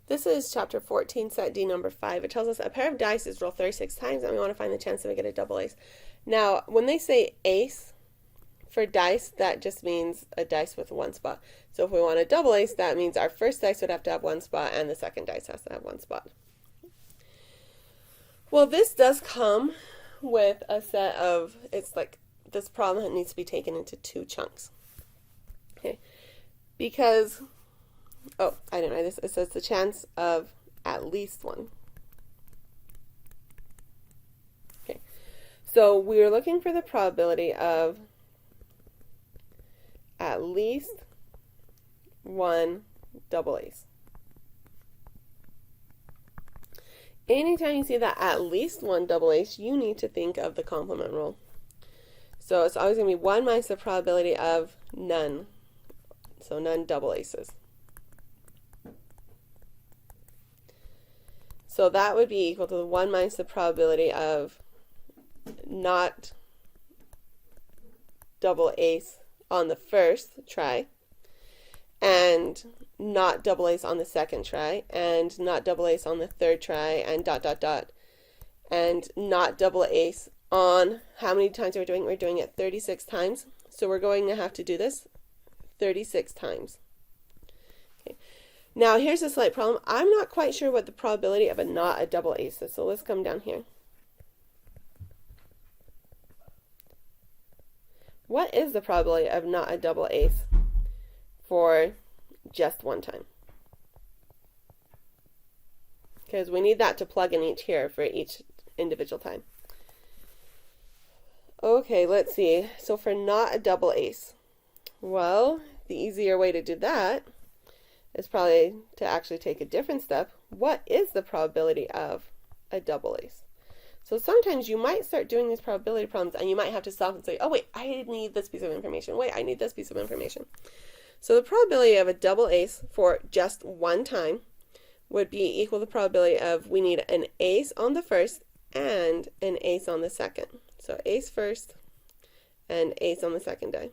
This is chapter 14, set D number 5. It tells us a pair of dice is rolled 36 times and we want to find the chance that we get a double ace. Now, when they say ace for dice, that just means a dice with one spot. So if we want a double ace, that means our first dice would have to have one spot and the second dice has to have one spot. Well, this does come with a set of, it's like this problem needs to be taken into two chunks. Okay, because, oh, I didn't write this. It says the chance of at least one. Okay, so we're looking for the probability of at least one double ace. Anytime you see that at least one double ace, you need to think of the complement rule. So it's always going to be 1 minus the probability of none. So none double aces. So that would be equal to the 1 minus the probability of not double ace on the first try, and not double ace on the second try, and not double ace on the third try, and ... and not double ace on, how many times are we doing? We're doing it 36 times. So we're going to have to do this 36 times. Okay. Now here's a slight problem. I'm not quite sure what the probability of not a double ace is. So let's come down here. What is the probability of not a double ace for just one time? Because we need that to plug in each here for each individual time. Okay, let's see. So for not a double ace, well, the easier way to do that is probably to actually take a different step. What is the probability of a double ace? So sometimes you might start doing these probability problems and you might have to stop and say, oh wait, I need this piece of information. Wait, I need this piece of information. So the probability of a double ace for just one time would be equal to the probability of, we need an ace on the first and an ace on the second. So ace first and ace on the second die.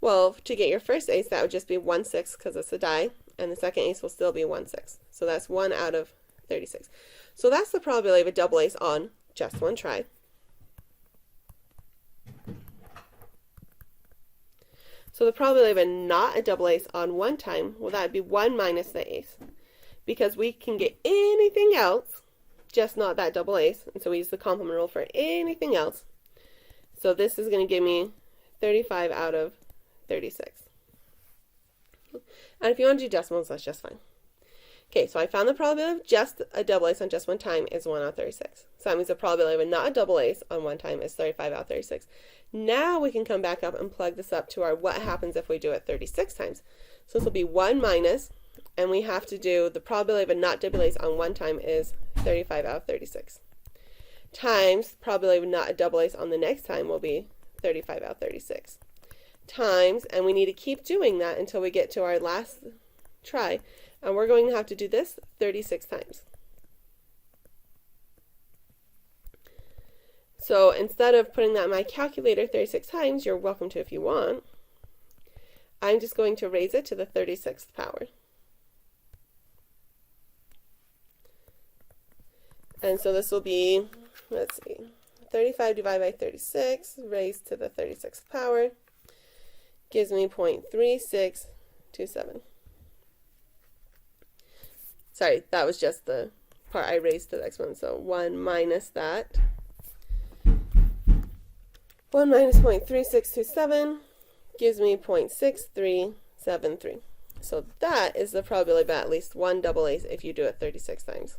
Well, to get your first ace, that would just be 1/6 because it's a die, and the second ace will still be 1/6. So that's 1 out of 36. So that's the probability of a double ace on just one try. So the probability of not a double ace on one time, well, that would be 1 minus the ace. Because we can get anything else, just not that double ace. And so we use the complement rule for anything else. So this is going to give me 35 out of 36. And if you want to do decimals, that's just fine. Okay, so I found the probability of just a double ace on just one time is 1 out of 36. So that means the probability of not a double ace on one time is 35 out of 36. Now we can come back up and plug this up to our what happens if we do it 36 times. So this will be 1 minus, and we have to do the probability of a not double ace on one time is 35 out of 36. Times probability of not a double ace on the next time will be 35 out of 36. Times, and we need to keep doing that until we get to our last try. And we're going to have to do this 36 times. So instead of putting that in my calculator 36 times, you're welcome to if you want, I'm just going to raise it to the 36th power. And so this will be, let's see, 35 divided by 36 raised to the 36th power gives me 0.3627. Sorry, that was just the part I raised to the exponent. So 1 minus that. 1 minus 0.3627 gives me 0.6373. So that is the probability of at least one double ace if you do it 36 times.